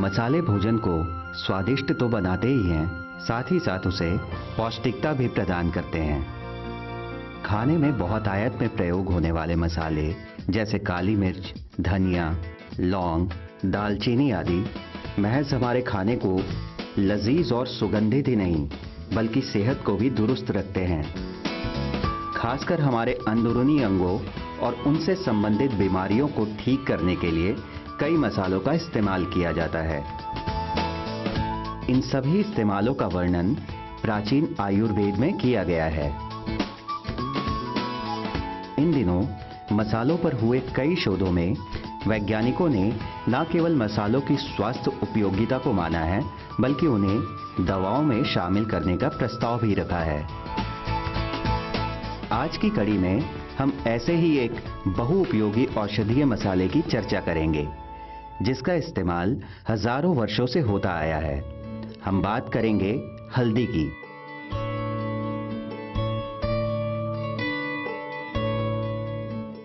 मसाले भोजन को स्वादिष्ट तो बनाते ही हैं, साथ ही साथ उसे पौष्टिकता भी प्रदान करते हैं। खाने में बहुतायत में प्रयोग होने वाले मसाले जैसे काली मिर्च, धनिया, लौंग, दालचीनी आदि महज हमारे खाने को लजीज और सुगंधित ही नहीं बल्कि सेहत को भी दुरुस्त रखते हैं। खासकर हमारे अंदरूनी अंगों और उनसे संबंधित बीमारियों को ठीक करने के लिए कई मसालों का इस्तेमाल किया जाता है। इन सभी इस्तेमालों का वर्णन प्राचीन आयुर्वेद में किया गया है। इन दिनों मसालों पर हुए कई शोधों में वैज्ञानिकों ने न केवल मसालों की स्वास्थ्य उपयोगिता को माना है बल्कि उन्हें दवाओं में शामिल करने का प्रस्ताव भी रखा है। आज की कड़ी में हम ऐसे ही एक बहुउपयोगी औषधीय मसाले की चर्चा करेंगे जिसका इस्तेमाल हजारों वर्षों से होता आया है। हम बात करेंगे हल्दी की।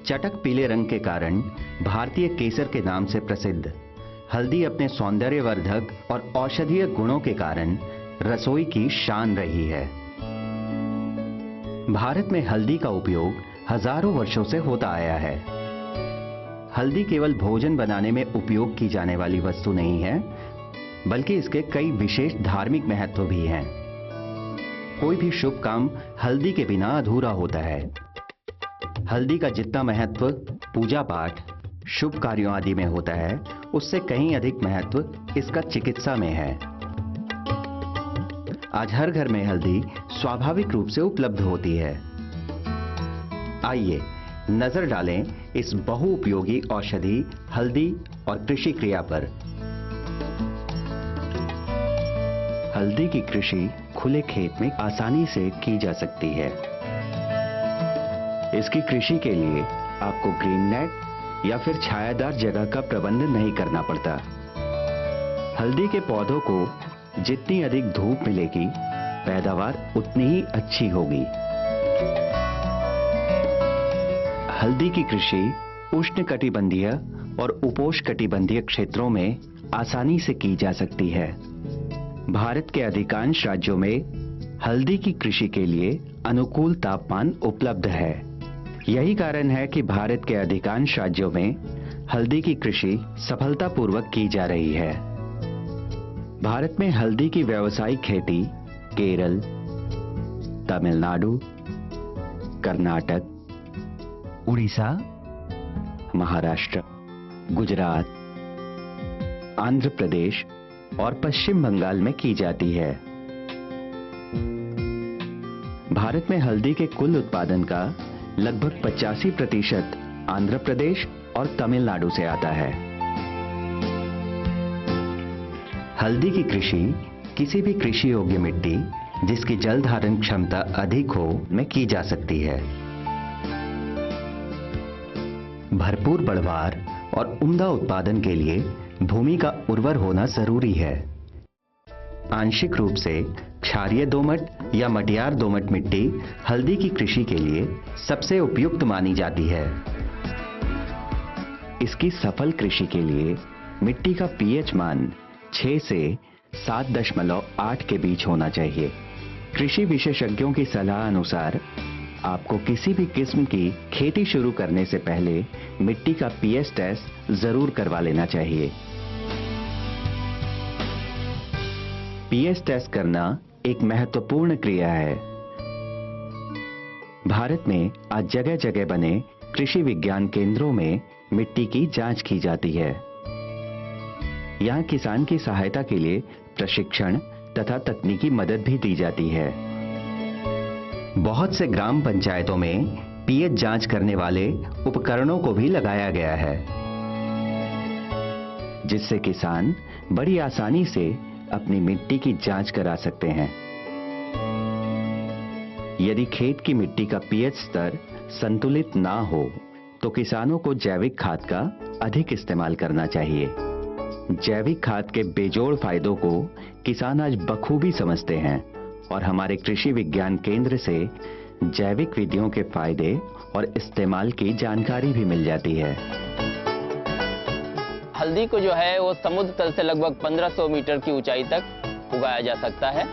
चटक पीले रंग के कारण भारतीय केसर के नाम से प्रसिद्ध हल्दी अपने सौंदर्यवर्धक और औषधीय गुणों के कारण रसोई की शान रही है। भारत में हल्दी का उपयोग हजारों वर्षों से होता आया है। हल्दी केवल भोजन बनाने में उपयोग की जाने वाली वस्तु नहीं है बल्कि इसके कई विशेष धार्मिक महत्व भी हैं। कोई भी शुभ काम हल्दी के बिना अधूरा होता है। हल्दी का जितना महत्व पूजा पाठ, शुभ कार्यों आदि में होता है उससे कहीं अधिक महत्व इसका चिकित्सा में है। आज हर घर में हल्दी स्वाभाविक रूप से उपलब्ध होती है। आइए नजर डालें इस बहुउपयोगी औषधि हल्दी और कृषि क्रिया पर। हल्दी की कृषि खुले खेत में आसानी से की जा सकती है। इसकी कृषि के लिए आपको ग्रीन नेट या फिर छायादार जगह का प्रबंध नहीं करना पड़ता। हल्दी के पौधों को जितनी अधिक धूप मिलेगी पैदावार उतनी ही अच्छी होगी। हल्दी की कृषि उष्णकटिबंधीय और उपोष्णकटिबंधीय क्षेत्रों में आसानी से की जा सकती है। भारत के अधिकांश राज्यों में हल्दी की कृषि के लिए अनुकूल तापमान उपलब्ध है। यही कारण है कि भारत के अधिकांश राज्यों में हल्दी की कृषि सफलतापूर्वक की जा रही है। भारत में हल्दी की व्यावसायिक खेती केरल, तमिलनाडु, कर्नाटक, उड़ीसा, महाराष्ट्र, गुजरात, आंध्र प्रदेश और पश्चिम बंगाल में की जाती है। भारत में हल्दी के कुल उत्पादन का लगभग 85% आंध्र प्रदेश और तमिलनाडु से आता है। हल्दी की कृषि किसी भी कृषि योग्य मिट्टी जिसकी जल धारण क्षमता अधिक हो में की जा सकती है। भरपूर बढ़वार और उम्दा उत्पादन के लिए भूमि का उर्वर होना जरूरी है। आंशिक रूप से क्षारीय दोमट या मटियार दोमट मिट्टी हल्दी की कृषि के लिए सबसे उपयुक्त मानी जाती है। इसकी सफल कृषि के लिए मिट्टी का पीएच मान 6 से 7.8 के बीच होना चाहिए। कृषि विशेषज्ञों की सलाह अनुसार आपको किसी भी किस्म की खेती शुरू करने से पहले मिट्टी का पीएच टेस्ट जरूर करवा लेना चाहिए। पीएच टेस्ट करना एक महत्वपूर्ण क्रिया है। भारत में आज जगह जगह बने कृषि विज्ञान केंद्रों में मिट्टी की जांच की जाती है। यहां किसान की सहायता के लिए प्रशिक्षण तथा तकनीकी मदद भी दी जाती है। बहुत से ग्राम पंचायतों में पीएच जांच करने वाले उपकरणों को भी लगाया गया है जिससे किसान बड़ी आसानी से अपनी मिट्टी की जांच करा सकते हैं। यदि खेत की मिट्टी का पीएच स्तर संतुलित ना हो तो किसानों को जैविक खाद का अधिक इस्तेमाल करना चाहिए। जैविक खाद के बेजोड़ फायदों को किसान आज बखूबी समझते हैं और हमारे कृषि विज्ञान केंद्र से जैविक विधियों के फायदे और इस्तेमाल की जानकारी भी मिल जाती है। हल्दी को जो है वो समुद्र तल से लगभग 1500 मीटर की ऊंचाई तक उगाया जा सकता है।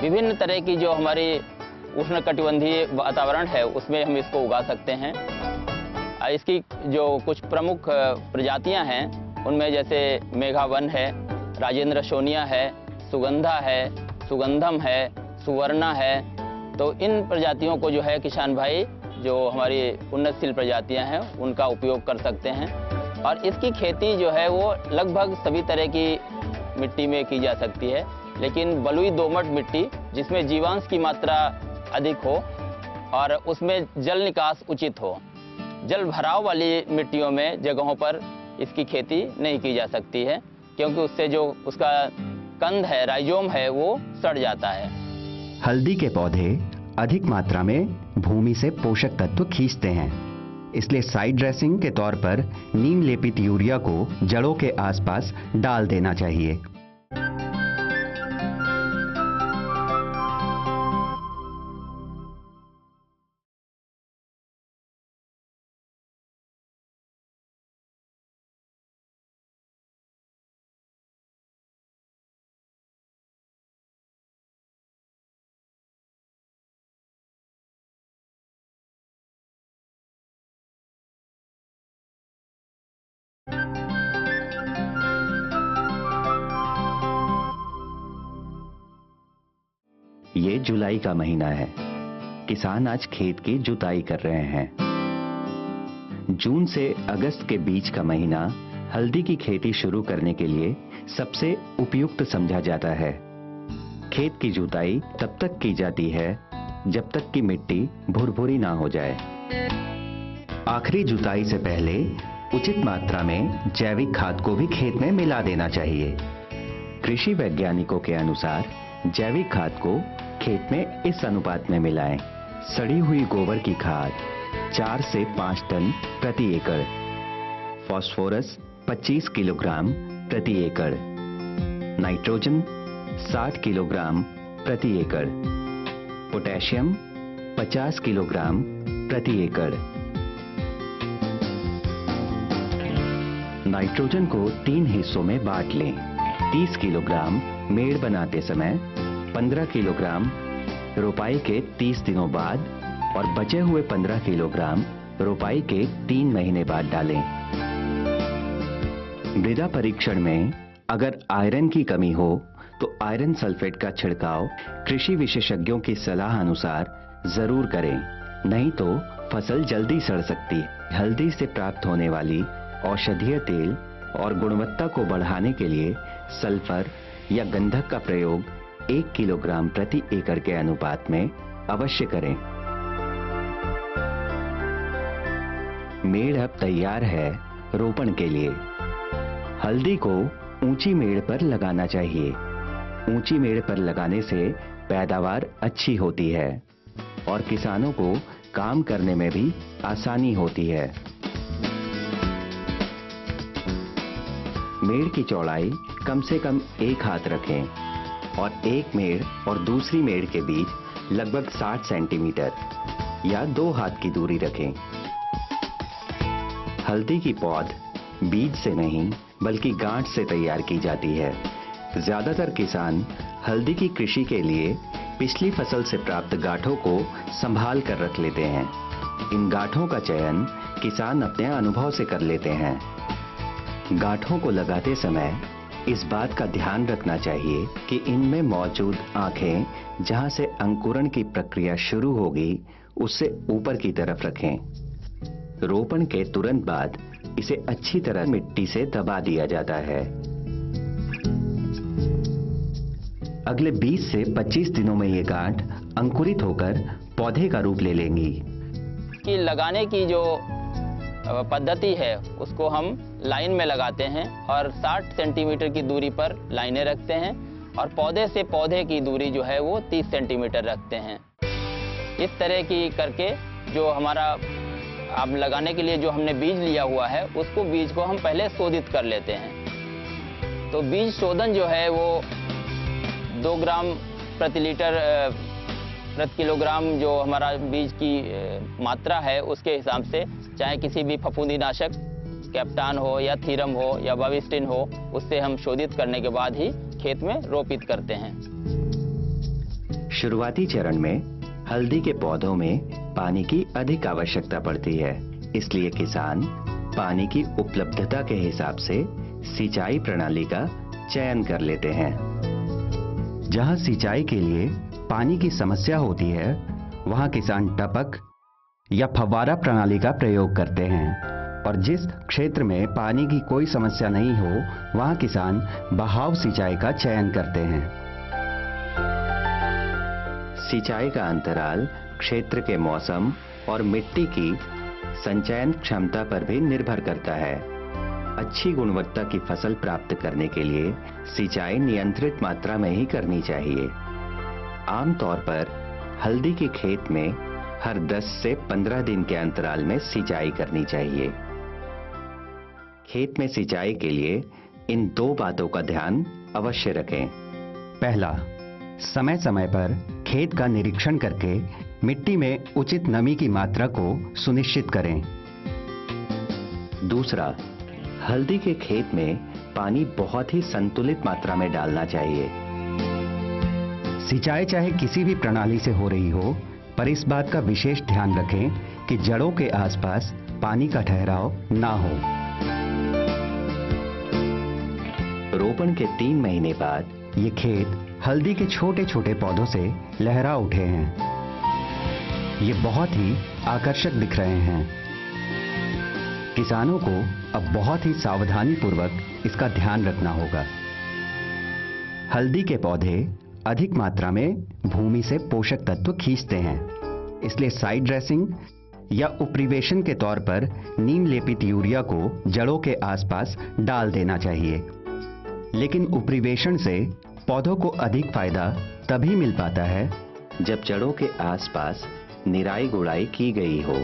विभिन्न तरह की जो हमारी उष्णकटिबंधीय वातावरण है उसमें हम इसको उगा सकते हैं। इसकी जो कुछ प्रमुख प्रजातियां हैं उनमें जैसे मेघावन है, राजेंद्र सोनिया है, सुगंधा है, सुगंधम है, सुवर्णा है। तो इन प्रजातियों को जो है किसान भाई जो हमारी उन्नतशील प्रजातियां हैं उनका उपयोग कर सकते हैं। और इसकी खेती जो है वो लगभग सभी तरह की मिट्टी में की जा सकती है, लेकिन बलुई दोमट मिट्टी जिसमें जीवांश की मात्रा अधिक हो और उसमें जल निकास उचित हो। जल भराव वाली मिट्टियों में जगहों पर इसकी खेती नहीं की जा सकती है, क्योंकि उससे जो उसका कंद है, राइजोम है, वो सड़ जाता है। हल्दी के पौधे अधिक मात्रा में भूमि से पोषक तत्व खींचते हैं, इसलिए साइड ड्रेसिंग के तौर पर नीम लेपित यूरिया को जड़ों के आसपास डाल देना चाहिए। ये जुलाई का महीना है। किसान आज खेत की जुताई कर रहे हैं। जून से अगस्त के बीच का महीना हल्दी की खेती शुरू करने के लिए सबसे उपयुक्त समझा जाता है। खेत की जुताई तब तक की जाती है जब तक कि मिट्टी भुरभुरी ना हो जाए। आखिरी जुताई से पहले उचित मात्रा में जैविक खाद को भी खेत में मिला देना चाहिए। कृषि वैज्ञानिकों के अनुसार जैविक खाद को खेत में इस अनुपात में मिलाएं। सड़ी हुई गोबर की खाद 4 से 5 टन प्रति एकड़, फास्फोरस 25 किलोग्राम प्रति एकड़, नाइट्रोजन 60 किलोग्राम प्रति एकड़, पोटेशियम 50 किलोग्राम प्रति एकड़। नाइट्रोजन को 3 हिस्सों में बांट लें। 30 किलोग्राम मेड़ बनाते समय, 15 किलोग्राम रोपाई के 30 दिनों बाद और बचे हुए 15 किलोग्राम रोपाई के 3 महीने बाद डालें। मृदा परीक्षण में अगर आयरन की कमी हो तो आयरन सल्फेट का छिड़काव कृषि विशेषज्ञों की सलाह अनुसार जरूर करें, नहीं तो फसल जल्दी सड़ सकती है। हल्दी से प्राप्त होने वाली औषधीय तेल और गुणवत्ता को बढ़ाने के लिए सल्फर या गंधक का प्रयोग 1 किलोग्राम प्रति एकड़ के अनुपात में अवश्य करें। मेड़ अब तैयार है रोपण के लिए। हल्दी को ऊंची मेड़ पर लगाना चाहिए। ऊंची मेड़ पर लगाने से पैदावार अच्छी होती है और किसानों को काम करने में भी आसानी होती है। मेड़ की चौड़ाई कम से कम 1 हाथ रखें और एक मेड़ और दूसरी मेड़ के बीच लगभग 60 सेंटीमीटर या 2 हाथ की दूरी रखें। हल्दी की पौध बीज से नहीं बल्कि गांठ से तैयार की जाती है। ज्यादातर किसान हल्दी की कृषि के लिए पिछली फसल से प्राप्त गांठों को संभाल कर रख लेते हैं। इन गांठों का चयन किसान अपने अनुभव से कर लेते हैं। गांठों को लगाते समय इस बात का ध्यान रखना चाहिए कि इनमें मौजूद आंखें जहां से अंकुरण की प्रक्रिया शुरू होगी उससे ऊपर की तरफ रखें। रोपण के तुरंत बाद इसे अच्छी तरह मिट्टी से दबा दिया जाता है। अगले 20 से 25 दिनों में ये गांठ अंकुरित होकर पौधे का रूप ले लेंगी। कि लगाने की जो पद्धति है उसको हम लाइन में लगाते हैं और 60 सेंटीमीटर की दूरी पर लाइनें रखते हैं और पौधे से पौधे की दूरी जो है वो 30 सेंटीमीटर रखते हैं। इस तरह की करके जो हमारा अब लगाने के लिए जो हमने बीज लिया हुआ है उसको बीज को हम पहले शोधित कर लेते हैं। तो बीज शोधन जो है वो 2 ग्राम प्रति लीटर प्रति किलोग्राम जो हमारा बीज की मात्रा है उसके हिसाब से, चाहे किसी भी फफूंदीनाशक कैप्टान हो या थीरम हो या बाविस्टिन हो, उससे हम शोधित करने के बाद ही खेत में रोपित करते हैं। शुरुआती चरण में हल्दी के पौधों में पानी की अधिक आवश्यकता पड़ती है, इसलिए किसान पानी की उपलब्धता के हिसाब से सिंचाई प्रणाली का चयन कर लेते हैं। जहां सिंचाई के लिए पानी की समस्या होती है, वहां किसान टपक या फव्वारा प्रणाली का प्रयोग करते हैं, और जिस क्षेत्र में पानी की कोई समस्या नहीं हो, वहां किसान बहाव सिंचाई का चयन करते हैं। सिंचाई का अंतराल क्षेत्र के मौसम और मिट्टी की संचयन क्षमता पर भी निर्भर करता है। अच्छी गुणवत्ता की फसल प्राप्त करने के लिए सिंचाई नियंत्रित मात्रा में ही करनी चाहिए। आमतौर पर हल्दी के खेत में हर 10 से 15 दिन के अंतराल में सिंचाई करनी चाहिए। खेत में सिंचाई के लिए इन 2 बातों का ध्यान अवश्य रखें। पहला, समय समय पर खेत का निरीक्षण करके मिट्टी में उचित नमी की मात्रा को सुनिश्चित करें। दूसरा, हल्दी के खेत में पानी बहुत ही संतुलित मात्रा में डालना चाहिए। सिंचाई चाहे किसी भी प्रणाली से हो रही हो, पर इस बात का विशेष ध्यान रखें कि जड़ों के आसपास पानी का ठहराव ना हो। रोपण के 3 महीने बाद ये खेत हल्दी के छोटे छोटे पौधों से लहरा उठे हैं। ये बहुत ही आकर्षक दिख रहे हैं। किसानों को अब बहुत ही सावधानी पूर्वक इसका ध्यान रखना होगा। हल्दी के पौधे अधिक मात्रा में भूमि से पोषक तत्व खींचते हैं, इसलिए साइड ड्रेसिंग या उपरिवेशन के तौर पर नीम लेपित यूरिया को जड़ों के आसपास डाल देना चाहिए। लेकिन उपरिवेशन से पौधों को अधिक फायदा तभी मिल पाता है जब जड़ों के आसपास निराई गुड़ाई की गई हो।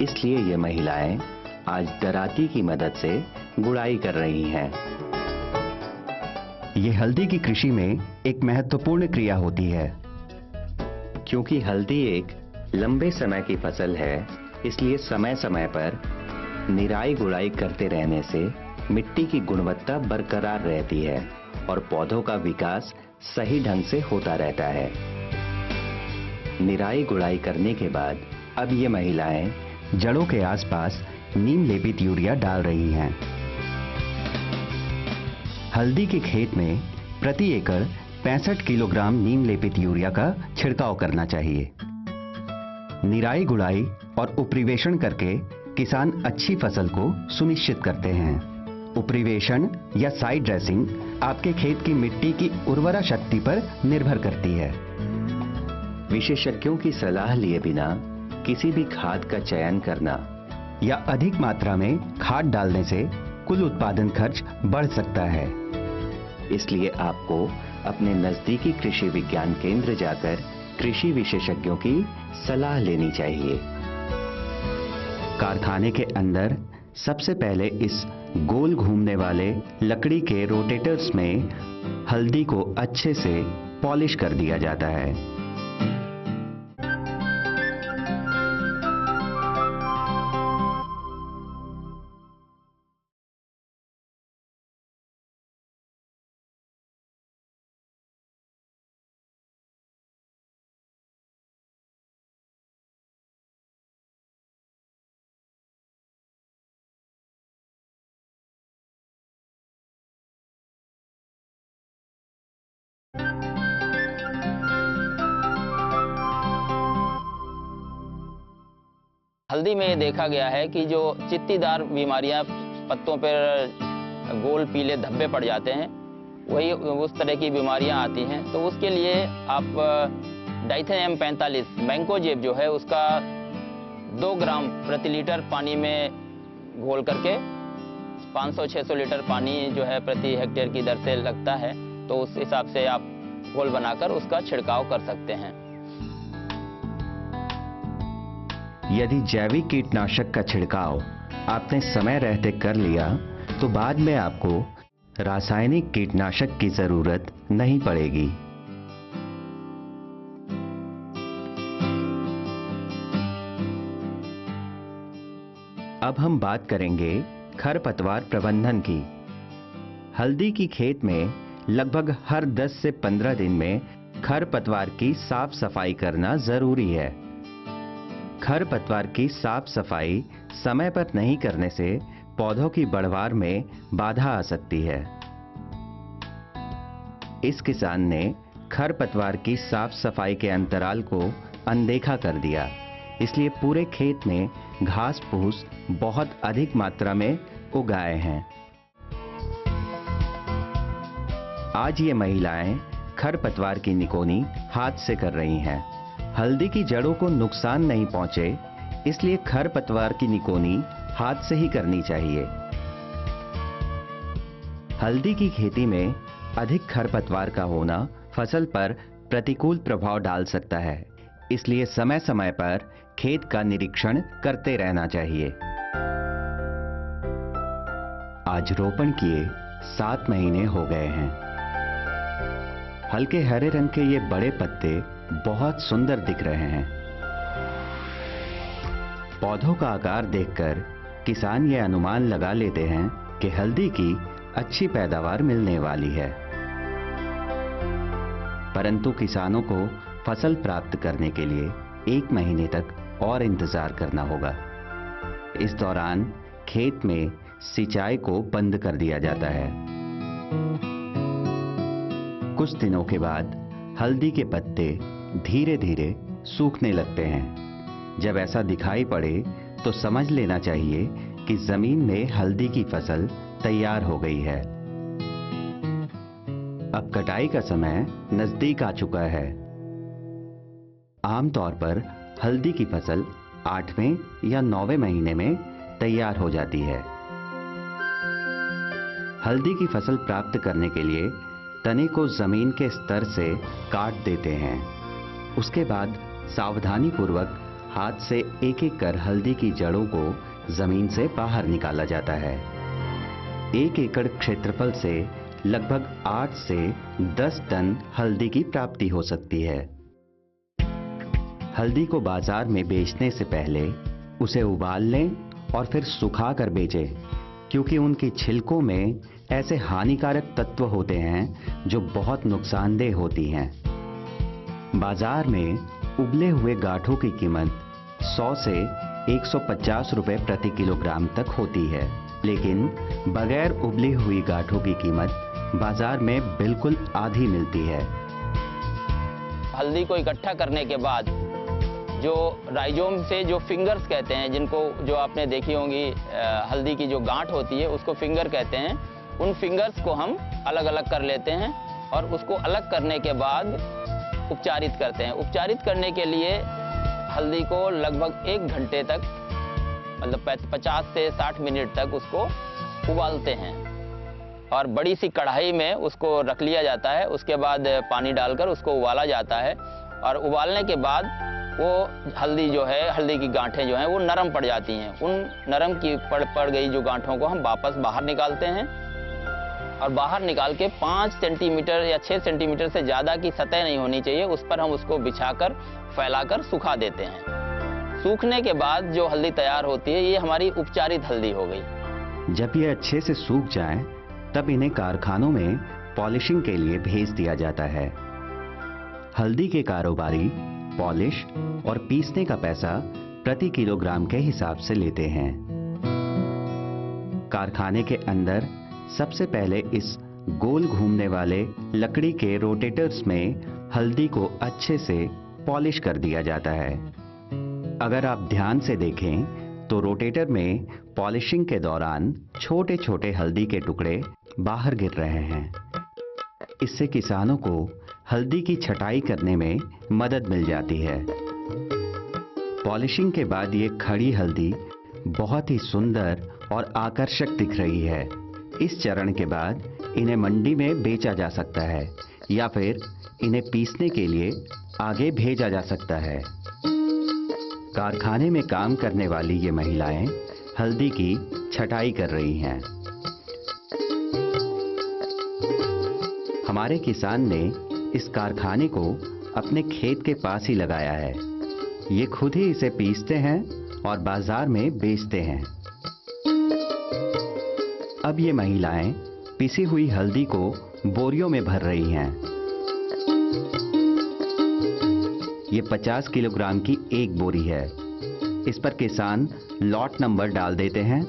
इसलिए ये महिलाएं आज दराती की मदद से गुड़ाई कर रही हैं। ये हल्दी की कृषि में एक महत्वपूर्ण क्रिया होती है। क्योंकि हल्दी एक लंबे समय की फसल है, इसलिए समय समय पर निराई गुड़ाई करते रहने से मिट्टी की गुणवत्ता बरकरार रहती है और पौधों का विकास सही ढंग से होता रहता है। निराई गुड़ाई करने के बाद अब ये महिलाएं जड़ों के आसपास नीम लेपित यूरिया डाल रही हैं। हल्दी के खेत में प्रति एकड़ 65 किलोग्राम नीम लेपित यूरिया का छिड़काव करना चाहिए। निराई गुड़ाई और उपरिवेशन करके किसान अच्छी फसल को सुनिश्चित करते हैं। उपरिवेशन या साइड ड्रेसिंग आपके खेत की मिट्टी की उर्वरा शक्ति पर निर्भर करती है। विशेषज्ञों की सलाह लिए बिना किसी भी खाद का चयन करना या अधिक मात्रा में खाद डालने से कुल उत्पादन खर्च बढ़ सकता है। इसलिए आपको अपने नजदीकी कृषि विज्ञान केंद्र जाकर कृषि विशेषज्ञों की सलाह लेनी चाहिए। कारखाने के अंदर सबसे पहले इस गोल घूमने वाले लकड़ी के रोटेटर्स में हल्दी को अच्छे से पॉलिश कर दिया जाता है। हल्दी में ये देखा गया है कि जो चित्तीदार बीमारियां पत्तों पर गोल पीले धब्बे पड़ जाते हैं, वही उस तरह की बीमारियां आती हैं। तो उसके लिए आप डाइथेन M45 मैंकोजेब जो है उसका 2 ग्राम प्रति लीटर पानी में घोल करके 500-600 लीटर पानी जो है प्रति हेक्टेयर की दर से लगता है, तो उस हिसाब से आप घोल बनाकर उसका छिड़काव कर सकते हैं। यदि जैविक कीटनाशक का छिड़काव आपने समय रहते कर लिया तो बाद में आपको रासायनिक कीटनाशक की जरूरत नहीं पड़ेगी। अब हम बात करेंगे खरपतवार प्रबंधन की। हल्दी की खेत में लगभग हर 10 से 15 दिन में खरपतवार की साफ सफाई करना जरूरी है। खरपतवार की साफ सफाई समय पर नहीं करने से पौधों की बढ़वार में बाधा आ सकती है। इस किसान ने खरपतवार की साफ सफाई के अंतराल को अनदेखा कर दिया, इसलिए पूरे खेत में घास फूस बहुत अधिक मात्रा में उगाए हैं। आज ये महिलाएं खरपतवार की निकोनी हाथ से कर रही हैं। हल्दी की जड़ों को नुकसान नहीं पहुंचे, इसलिए खरपतवार की निकोनी हाथ से ही करनी चाहिए। हल्दी की खेती में अधिक खरपतवार का होना फसल पर प्रतिकूल प्रभाव डाल सकता है, इसलिए समय समय पर खेत का निरीक्षण करते रहना चाहिए। आज रोपण किए 7 महीने हो गए हैं। हल्के हरे रंग के ये बड़े पत्ते बहुत सुंदर दिख रहे हैं। पौधों का आकार देखकर किसान ये अनुमान लगा लेते हैं कि हल्दी की अच्छी पैदावार मिलने वाली है। परंतु किसानों को फसल प्राप्त करने के लिए 1 महीने तक और इंतजार करना होगा। इस दौरान खेत में सिंचाई को बंद कर दिया जाता है। कुछ दिनों के बाद हल्दी के पत्ते धीरे धीरे सूखने लगते हैं। जब ऐसा दिखाई पड़े तो समझ लेना चाहिए कि जमीन में हल्दी की फसल तैयार हो गई है। अब कटाई का समय नजदीक आ चुका है। आमतौर पर हल्दी की फसल 8वें या 9वें महीने में तैयार हो जाती है। हल्दी की फसल प्राप्त करने के लिए तने को जमीन के स्तर से काट देते हैं। उसके बाद सावधानी पूर्वक हाथ से एक एक कर हल्दी की जड़ों को जमीन से बाहर निकाला जाता है। 1 एकड़ क्षेत्रफल से लगभग 8 से 10 टन हल्दी की प्राप्ति हो सकती है। हल्दी को बाजार में बेचने से पहले उसे उबाल लें और फिर सुखाकर बेचें, क्योंकि उनकी छिलकों में ऐसे हानिकारक तत्व होते हैं जो बहुत नुकसानदेह होती हैं। बाजार में उबले हुए गांठों की कीमत 100 से 150 रुपए प्रति किलोग्राम तक होती है, लेकिन बगैर उबली हुई गांठों की कीमत बाजार में बिल्कुल आधी मिलती है। हल्दी को इकट्ठा करने के बाद जो राइजोम से जो फिंगर्स कहते हैं, जिनको जो आपने देखी होंगी हल्दी की जो गांठ होती है उसको फिंगर कहते हैं, उन फिंगर्स को हम अलग अलग कर लेते हैं और उसको अलग करने के बाद उपचारित करते हैं। उपचारित करने के लिए हल्दी को लगभग 1 घंटे तक, मतलब 50 से 60 मिनट तक उसको उबालते हैं और बड़ी सी कढ़ाई में उसको रख लिया जाता है। उसके बाद पानी डालकर उसको उबाला जाता है और उबालने के बाद वो हल्दी जो है, हल्दी की गांठें जो हैं वो नरम पड़ जाती हैं। उन नरम की पड़ गई जो गांठों को हम वापस बाहर निकालते हैं और बाहर निकाल के 5 सेंटीमीटर या 6 सेंटीमीटर से ज़्यादा की सतह नहीं होनी चाहिए, उस पर हम उसको बिछाकर फैलाकर सुखा देते हैं। सूखने के बाद जो हल्दी तैयार होती है ये हमारी उपचारित हल्दी हो गई। जब ये अच्छे से सूख जाएं, तब इन्हें कारखानों में पॉलिशिंग के लिए भेज दिया जाता है। हल्दी के कारोबारी पॉलिश और पीसने का पैसा प्रति किलोग्राम के हिसाब से लेते हैं। कारखाने के अंदर सबसे पहले इस गोल घूमने वाले लकड़ी के रोटेटर्स में हल्दी को अच्छे से पॉलिश कर दिया जाता है। अगर आप ध्यान से देखें तो रोटेटर में पॉलिशिंग के दौरान छोटे छोटे हल्दी के टुकड़े बाहर गिर रहे हैं। इससे किसानों को हल्दी की छटाई करने में मदद मिल जाती है। पॉलिशिंग के बाद ये खड़ी हल्दी बहुत ही सुंदर और आकर्षक दिख रही है। इस चरण के बाद इन्हें मंडी में बेचा जा सकता है या फिर इन्हें पीसने के लिए आगे भेजा जा सकता है। कारखाने में काम करने वाली ये महिलाएं हल्दी की छटाई कर रही हैं। हमारे किसान ने इस कारखाने को अपने खेत के पास ही लगाया है। ये खुद ही इसे पीसते हैं और बाजार में बेचते हैं। अब ये महिलाएं पिसी हुई हल्दी को बोरियों में भर रही हैं। ये 50 किलोग्राम की एक बोरी है। इस पर किसान लॉट नंबर डाल देते हैं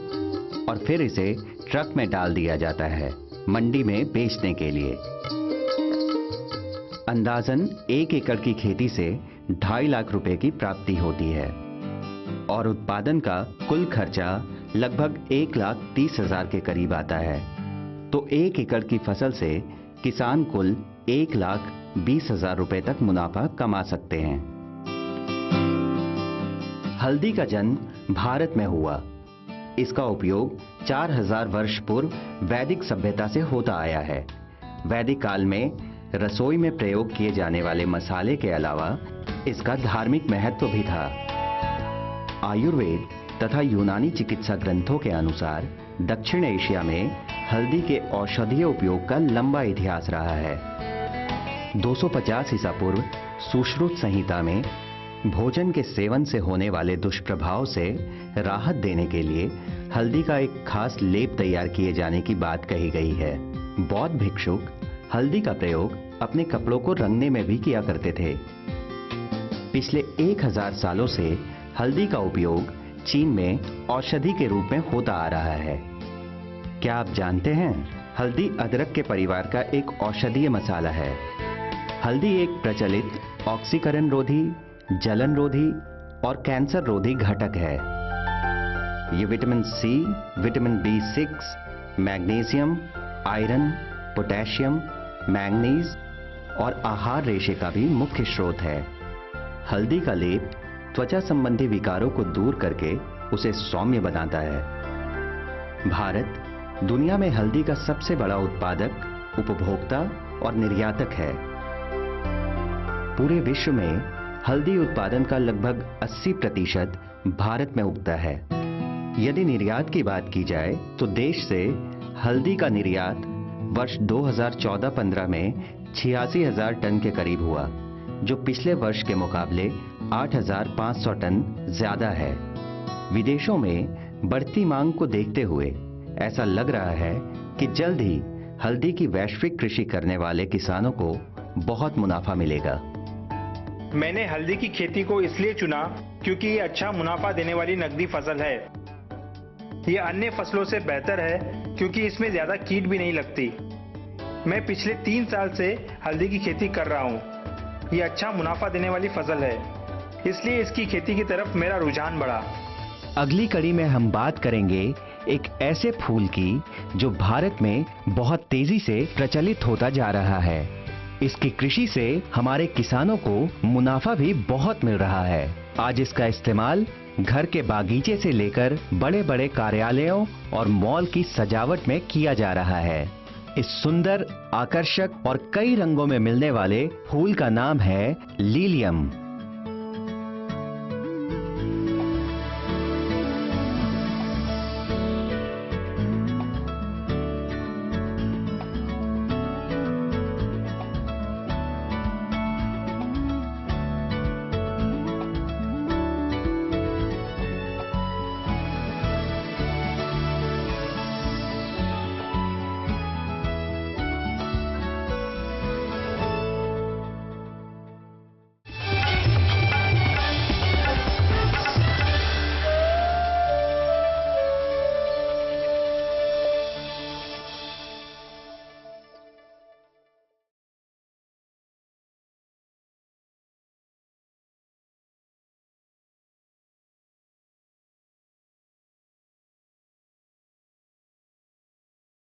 और फिर इसे ट्रक में डाल दिया जाता है मंडी में बेचने के लिए। अंदाजन 1 एकड़ की खेती से 2.5 लाख रुपए की प्राप्ति होती है और उत्पादन का कुल खर्चा लगभग 1,30,000 के करीब आता है। तो 1 एकड़ की फसल से किसान कुल 1,20,000 रुपए तक मुनाफा कमा सकते हैं। हल्दी का जन्म भारत में हुआ। इसका उपयोग 4000 वर्ष पूर्व वैदिक सभ्यता से होता आया है। वैदिक काल में रसोई में प्रयोग किए जाने वाले मसाले के अलावा इसका धार्मिक महत्व भी था। आयुर्वेद तथा यूनानी चिकित्सा ग्रंथों के अनुसार दक्षिण एशिया में हल्दी के औषधीय उपयोग का लंबा इतिहास रहा है। 250 ईसा पूर्व सुश्रुत संहिता में भोजन के सेवन से होने वाले दुष्प्रभाव से राहत देने के लिए हल्दी का एक खास लेप तैयार किए जाने की बात कही गई है। बौद्ध भिक्षुक हल्दी का प्रयोग अपने कपड़ों को रंगने में भी किया करते थे। पिछले 1000 सालों से हल्दी का उपयोग चीन में औषधि के रूप में होता आ रहा है। क्या आप जानते हैं, हल्दी अदरक के परिवार का एक औषधीय मसाला है। हल्दी एक प्रचलित ऑक्सीकरण रोधी, जलन रोधी और कैंसर रोधी घटक है। ये vitamin C, vitamin B6, magnesium, iron, potassium, manganese और आहार रेशे का भी मुख्य स्रोत है। हल्दी का लेप त्वचा संबंधी विकारों को दूर करके उसे सौम्य बनाता है। भारत दुनिया में हल्दी का सबसे बड़ा उत्पादक, उपभोक्ता और निर्यातक है। पूरे विश्व में हल्दी उत्पादन का लगभग 80% भारत में उगता है। यदि निर्यात की बात की जाए तो देश से हल्दी का निर्यात वर्ष 2014-15 में 86,000 टन के करीब हुआ, जो पिछले वर्ष के मुकाबले 8,500 टन ज्यादा है। विदेशों में बढ़ती मांग को देखते हुए ऐसा लग रहा है कि जल्द ही हल्दी की वैश्विक कृषि करने वाले किसानों को बहुत मुनाफा मिलेगा। मैंने हल्दी की खेती को इसलिए चुना क्योंकि ये अच्छा मुनाफा देने वाली नकदी फसल है। ये अन्य फसलों से बेहतर है क्योंकि इसमें ज्यादा कीट भी नहीं लगती। मैं पिछले 3 साल से हल्दी की खेती कर रहा हूँ। ये अच्छा मुनाफा देने वाली फसल है, इसलिए इसकी खेती की तरफ मेरा रुझान बढ़ा। अगली कड़ी में हम बात करेंगे एक ऐसे फूल की जो भारत में बहुत तेजी से प्रचलित होता जा रहा है। इसकी कृषि से हमारे किसानों को मुनाफा भी बहुत मिल रहा है। आज इसका इस्तेमाल घर के बागीचे से लेकर बड़े बड़े कार्यालयों और मॉल की सजावट में किया जा रहा है। इस सुंदर, आकर्षक और कई रंगों में मिलने वाले फूल का नाम है लीलियम।